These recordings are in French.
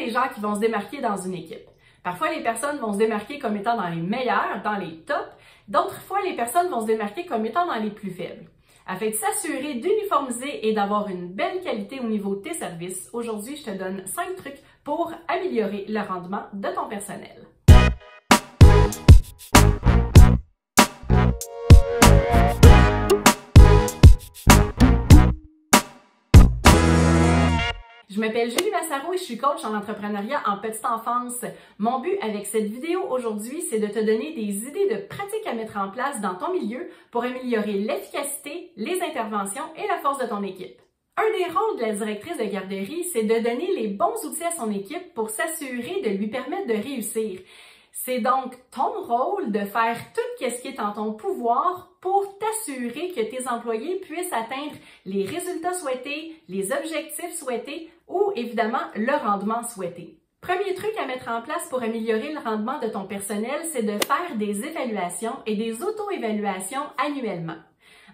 des gens qui vont se démarquer dans une équipe. Parfois, les personnes vont se démarquer comme étant dans les meilleurs, dans les tops. D'autres fois, les personnes vont se démarquer comme étant dans les plus faibles. Afin de s'assurer d'uniformiser et d'avoir une belle qualité au niveau de tes services, aujourd'hui, je te donne 5 trucs pour améliorer le rendement de ton personnel. Je m'appelle Julie Massaro et je suis coach en entrepreneuriat en petite enfance. Mon but avec cette vidéo aujourd'hui, c'est de te donner des idées de pratiques à mettre en place dans ton milieu pour améliorer l'efficacité, les interventions et la force de ton équipe. Un des rôles de la directrice de garderie, c'est de donner les bons outils à son équipe pour s'assurer de lui permettre de réussir. C'est donc ton rôle de faire tout ce qui est en ton pouvoir pour t'assurer que tes employés puissent atteindre les résultats souhaités, les objectifs souhaités ou évidemment le rendement souhaité. Premier truc à mettre en place pour améliorer le rendement de ton personnel, c'est de faire des évaluations et des auto-évaluations annuellement.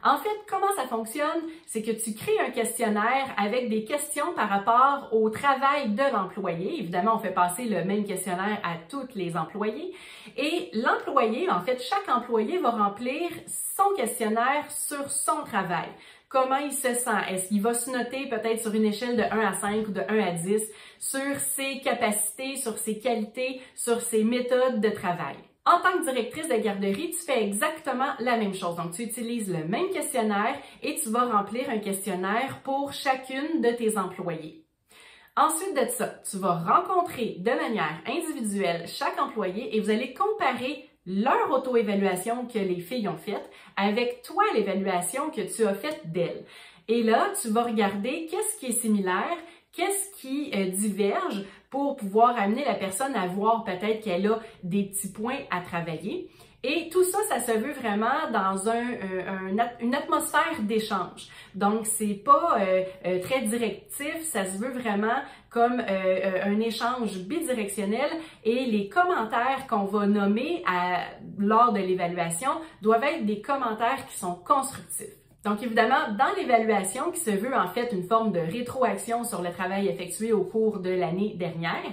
En fait, comment ça fonctionne? C'est que tu crées un questionnaire avec des questions par rapport au travail de l'employé. Évidemment, on fait passer le même questionnaire à tous les employés. Et l'employé, en fait, chaque employé va remplir son questionnaire sur son travail. Comment il se sent? Est-ce qu'il va se noter peut-être sur une échelle de 1 à 5 ou de 1 à 10 sur ses capacités, sur ses qualités, sur ses méthodes de travail? En tant que directrice de garderie, tu fais exactement la même chose. Donc, tu utilises le même questionnaire et tu vas remplir un questionnaire pour chacune de tes employés. Ensuite de ça, tu vas rencontrer de manière individuelle chaque employé et vous allez comparer leur auto-évaluation que les filles ont faite avec toi, l'évaluation que tu as faite d'elles. Et là, tu vas regarder qu'est-ce qui est similaire, qu'est-ce qui diverge pour pouvoir amener la personne à voir peut-être qu'elle a des petits points à travailler. Et tout ça, ça se veut vraiment dans une atmosphère d'échange. Donc, c'est pas très directif, ça se veut vraiment comme un échange bidirectionnel et les commentaires qu'on va nommer lors de l'évaluation doivent être des commentaires qui sont constructifs. Donc, évidemment, dans l'évaluation, qui se veut en fait une forme de rétroaction sur le travail effectué au cours de l'année dernière,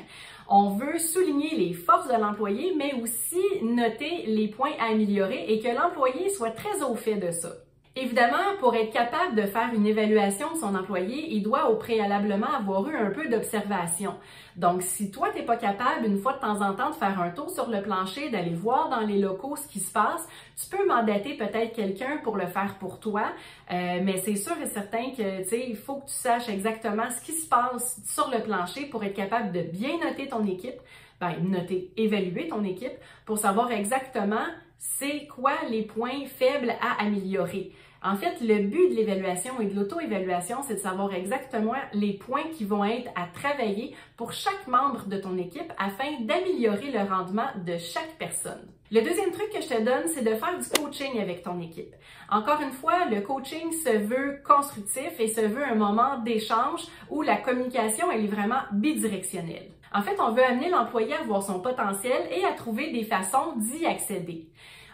on veut souligner les forces de l'employé, mais aussi noter les points à améliorer et que l'employé soit très au fait de ça. Évidemment, pour être capable de faire une évaluation de son employé, il doit au préalablement avoir eu un peu d'observation. Donc, si toi, tu n'es pas capable, une fois de temps en temps, de faire un tour sur le plancher, d'aller voir dans les locaux ce qui se passe, tu peux mandater peut-être quelqu'un pour le faire pour toi, mais c'est sûr et certain que, tu sais, il faut que tu saches exactement ce qui se passe sur le plancher pour être capable de bien noter ton équipe, évaluer ton équipe pour savoir exactement c'est quoi les points faibles à améliorer. En fait, le but de l'évaluation et de l'auto-évaluation, c'est de savoir exactement les points qui vont être à travailler pour chaque membre de ton équipe afin d'améliorer le rendement de chaque personne. Le deuxième truc que je te donne, c'est de faire du coaching avec ton équipe. Encore une fois, le coaching se veut constructif et se veut un moment d'échange où la communication, elle est vraiment bidirectionnelle. En fait, on veut amener l'employé à voir son potentiel et à trouver des façons d'y accéder.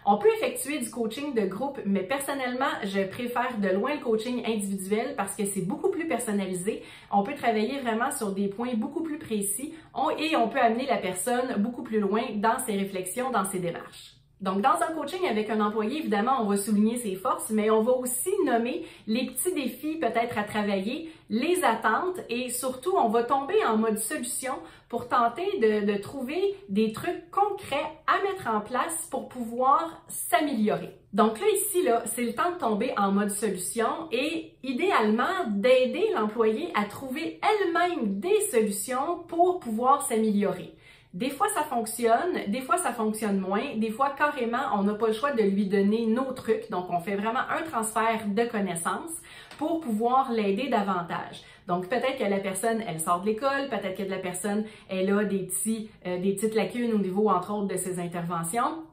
On peut effectuer du coaching de groupe, mais personnellement, je préfère de loin le coaching individuel parce que c'est beaucoup plus personnalisé. On peut travailler vraiment sur des points beaucoup plus précis et on peut amener la personne beaucoup plus loin dans ses réflexions, dans ses démarches. Donc, dans un coaching avec un employé, évidemment, on va souligner ses forces, mais on va aussi nommer les petits défis peut-être à travailler, les attentes et surtout, on va tomber en mode solution pour tenter de trouver des trucs concrets à mettre en place pour pouvoir s'améliorer. Donc là, ici, c'est le temps de tomber en mode solution et idéalement d'aider l'employé à trouver elle-même des solutions pour pouvoir s'améliorer. Des fois, ça fonctionne moins. Des fois, carrément, on n'a pas le choix de lui donner nos trucs. Donc, on fait vraiment un transfert de connaissances pour pouvoir l'aider davantage. Donc, peut-être que la personne, elle sort de l'école, peut-être que la personne, elle a des petites lacunes au niveau, entre autres, de ses interventions.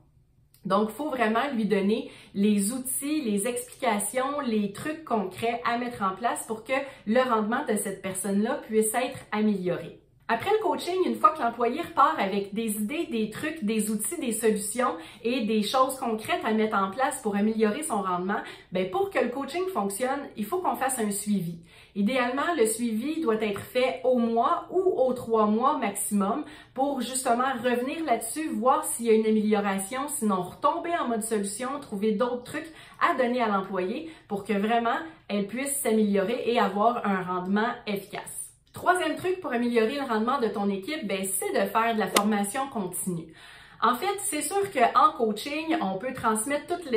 Donc, il faut vraiment lui donner les outils, les explications, les trucs concrets à mettre en place pour que le rendement de cette personne-là puisse être amélioré. Après le coaching, une fois que l'employé repart avec des idées, des trucs, des outils, des solutions et des choses concrètes à mettre en place pour améliorer son rendement, bien pour que le coaching fonctionne, il faut qu'on fasse un suivi. Idéalement, le suivi doit être fait au mois ou aux 3 mois maximum pour justement revenir là-dessus, voir s'il y a une amélioration, sinon retomber en mode solution, trouver d'autres trucs à donner à l'employé pour que vraiment elle puisse s'améliorer et avoir un rendement efficace. Troisième truc pour améliorer le rendement de ton équipe, ben, c'est de faire de la formation continue. En fait, c'est sûr qu'en coaching, on peut transmettre toutes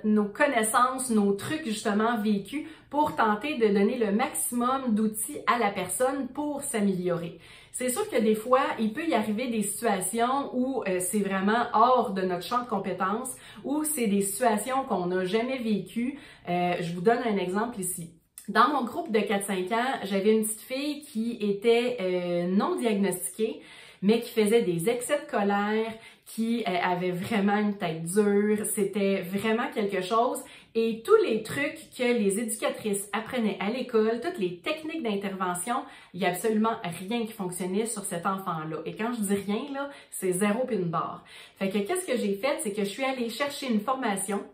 nos connaissances, nos trucs justement vécus pour tenter de donner le maximum d'outils à la personne pour s'améliorer. C'est sûr que des fois, il peut y arriver des situations où c'est vraiment hors de notre champ de compétences, ou c'est des situations qu'on n'a jamais vécues. Je vous donne un exemple ici. Dans mon groupe de 4-5 ans, j'avais une petite fille qui était non diagnostiquée, mais qui faisait des excès de colère, qui avait vraiment une tête dure. C'était vraiment quelque chose. Et tous les trucs que les éducatrices apprenaient à l'école, toutes les techniques d'intervention, il n'y a absolument rien qui fonctionnait sur cet enfant-là. Et quand je dis rien, là, c'est 0 puis une barre. Fait que qu'est-ce que j'ai fait? C'est que je suis allée chercher une formation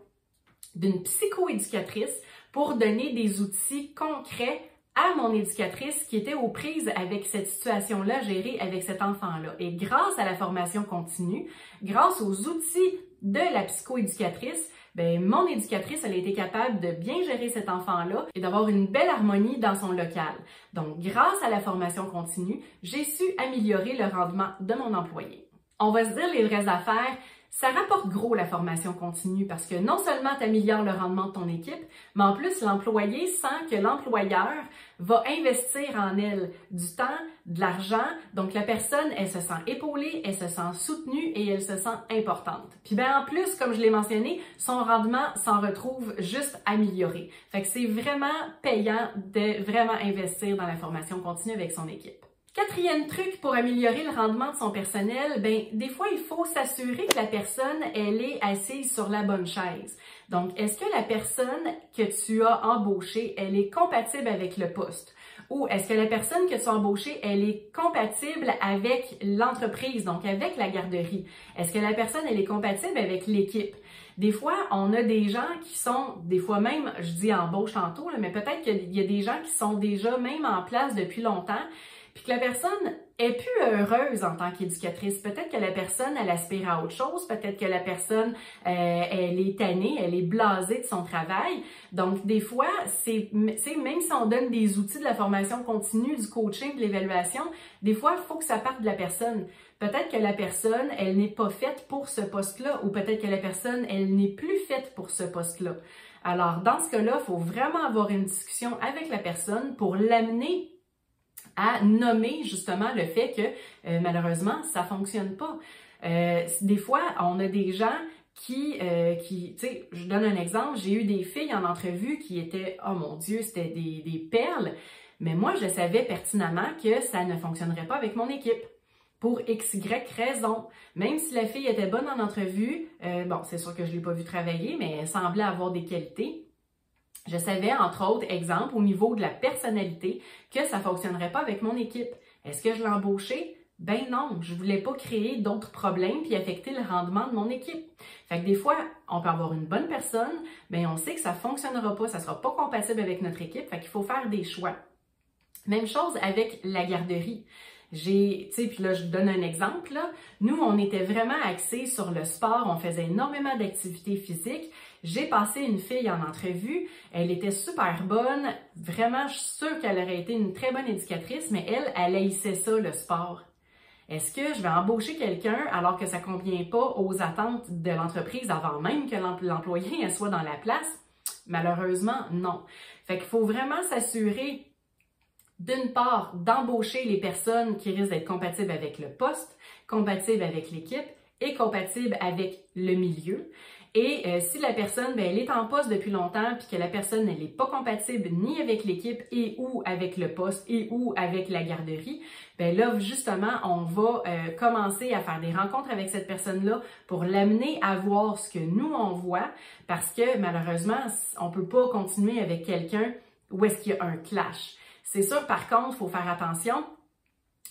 d'une psychoéducatrice pour donner des outils concrets à mon éducatrice qui était aux prises avec cette situation-là, gérée avec cet enfant-là. Et grâce à la formation continue, grâce aux outils de la psychoéducatrice, ben, mon éducatrice, elle a été capable de bien gérer cet enfant-là et d'avoir une belle harmonie dans son local. Donc, grâce à la formation continue, j'ai su améliorer le rendement de mon employé. On va se dire les vraies affaires. Ça rapporte gros la formation continue parce que non seulement tu améliores le rendement de ton équipe, mais en plus l'employé sent que l'employeur va investir en elle du temps, de l'argent. Donc la personne, elle se sent épaulée, elle se sent soutenue et elle se sent importante. Puis ben en plus, comme je l'ai mentionné, son rendement s'en retrouve juste amélioré. Fait que c'est vraiment payant de vraiment investir dans la formation continue avec son équipe. Quatrième truc pour améliorer le rendement de son personnel, ben des fois, il faut s'assurer que la personne, elle est assise sur la bonne chaise. Donc, est-ce que la personne que tu as embauchée, elle est compatible avec le poste? Ou est-ce que la personne que tu as embauchée, elle est compatible avec l'entreprise, donc avec la garderie? Est-ce que la personne, elle est compatible avec l'équipe? Des fois, on a des gens qui sont, des fois même, je dis embauche tantôt, là, mais peut-être qu'il y a des gens qui sont déjà même en place depuis longtemps, puis que la personne est plus heureuse en tant qu'éducatrice. Peut-être que la personne, elle aspire à autre chose. Peut-être que la personne, elle est tannée, elle est blasée de son travail. Donc, des fois, même si on donne des outils de la formation continue, du coaching, de l'évaluation, des fois, il faut que ça parte de la personne. Peut-être que la personne, elle n'est pas faite pour ce poste-là, ou peut-être que la personne, elle n'est plus faite pour ce poste-là. Alors, dans ce cas-là, il faut vraiment avoir une discussion avec la personne pour l'amener à nommer justement le fait que malheureusement, ça fonctionne pas. Des fois, on a des gens qui tu sais, je donne un exemple, j'ai eu des filles en entrevue qui étaient, oh mon Dieu, c'était des perles, mais moi, je savais pertinemment que ça ne fonctionnerait pas avec mon équipe. Pour X, Y raison. Même si la fille était bonne en entrevue, bon, c'est sûr que je ne l'ai pas vue travailler, mais elle semblait avoir des qualités. Je savais, entre autres, exemple, au niveau de la personnalité, que ça ne fonctionnerait pas avec mon équipe. Est-ce que je l'ai embauché? Ben non, je voulais pas créer d'autres problèmes puis affecter le rendement de mon équipe. Fait que des fois, on peut avoir une bonne personne, mais on sait que ça ne fonctionnera pas, ça ne sera pas compatible avec notre équipe, fait qu'il faut faire des choix. Même chose avec la garderie. Tu sais, puis là, je donne un exemple, là. Nous, on était vraiment axés sur le sport, on faisait énormément d'activités physiques. J'ai passé une fille en entrevue, elle était super bonne, vraiment, je suis sûre qu'elle aurait été une très bonne éducatrice, mais elle haïssait ça, le sport. Est-ce que je vais embaucher quelqu'un alors que ça ne convient pas aux attentes de l'entreprise avant même que l'employé soit dans la place? Malheureusement, non. Fait qu'il faut vraiment s'assurer d'une part, d'embaucher les personnes qui risquent d'être compatibles avec le poste, compatibles avec l'équipe et compatibles avec le milieu. Et si la personne, elle est en poste depuis longtemps puis que la personne, elle n'est pas compatible ni avec l'équipe et ou avec le poste et ou avec la garderie, ben là, justement, on va commencer à faire des rencontres avec cette personne-là pour l'amener à voir ce que nous, on voit parce que malheureusement, on ne peut pas continuer avec quelqu'un où est-ce qu'il y a un clash. C'est sûr, par contre, il faut faire attention.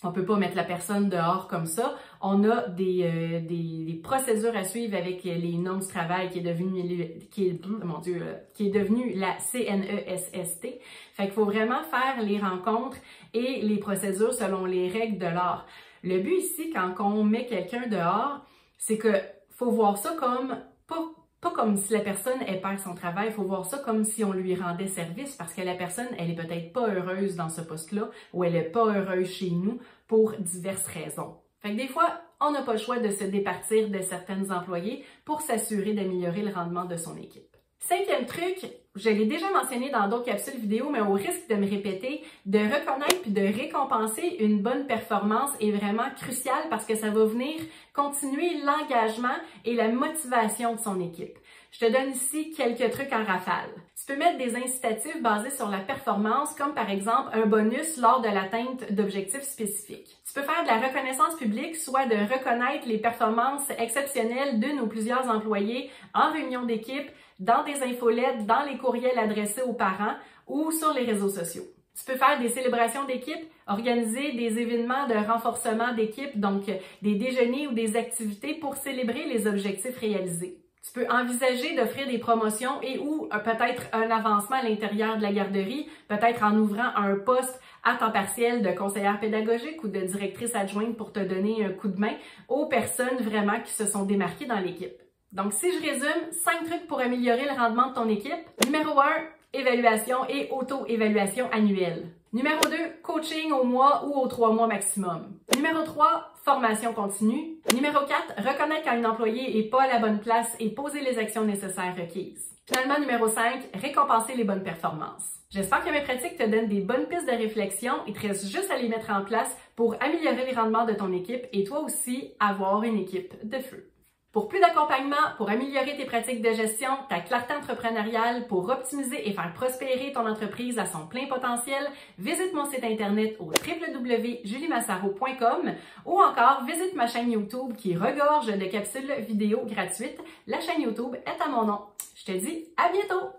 On peut pas mettre la personne dehors comme ça. On a des procédures à suivre avec les normes du travail qui est devenue la CNESST. Fait qu'il faut vraiment faire les rencontres et les procédures selon les règles de l'art. Le but ici, quand on met quelqu'un dehors, c'est que faut voir ça comme pas comme si la personne elle perd son travail, il faut voir ça comme si on lui rendait service parce que la personne, elle est peut-être pas heureuse dans ce poste-là ou elle est pas heureuse chez nous pour diverses raisons. Fait que des fois, on n'a pas le choix de se départir de certaines employés pour s'assurer d'améliorer le rendement de son équipe. 5e truc, je l'ai déjà mentionné dans d'autres capsules vidéo, mais au risque de me répéter, de reconnaître puis de récompenser une bonne performance est vraiment crucial parce que ça va venir continuer l'engagement et la motivation de son équipe. Je te donne ici quelques trucs en rafale. Tu peux mettre des incitatifs basés sur la performance, comme par exemple un bonus lors de l'atteinte d'objectifs spécifiques. Tu peux faire de la reconnaissance publique, soit de reconnaître les performances exceptionnelles d'une ou plusieurs employés en réunion d'équipe, dans des infolettes, dans les courriels adressés aux parents ou sur les réseaux sociaux. Tu peux faire des célébrations d'équipe, organiser des événements de renforcement d'équipe, donc des déjeuners ou des activités pour célébrer les objectifs réalisés. Tu peux envisager d'offrir des promotions et ou peut-être un avancement à l'intérieur de la garderie, peut-être en ouvrant un poste à temps partiel de conseillère pédagogique ou de directrice adjointe pour te donner un coup de main aux personnes vraiment qui se sont démarquées dans l'équipe. Donc, si je résume, 5 trucs pour améliorer le rendement de ton équipe. Numéro 1, évaluation et auto-évaluation annuelle. Numéro 2, coaching au mois ou aux 3 mois maximum. Numéro 3, formation continue. Numéro 4, reconnaître quand un employé n'est pas à la bonne place et poser les actions nécessaires requises. Finalement, numéro 5, récompenser les bonnes performances. J'espère que mes pratiques te donnent des bonnes pistes de réflexion et te reste juste à les mettre en place pour améliorer les rendements de ton équipe et toi aussi avoir une équipe de feu. Pour plus d'accompagnement, pour améliorer tes pratiques de gestion, ta clarté entrepreneuriale, pour optimiser et faire prospérer ton entreprise à son plein potentiel, visite mon site internet au www.juliemassaro.com ou encore visite ma chaîne YouTube qui regorge de capsules vidéo gratuites. La chaîne YouTube est à mon nom. Je te dis à bientôt!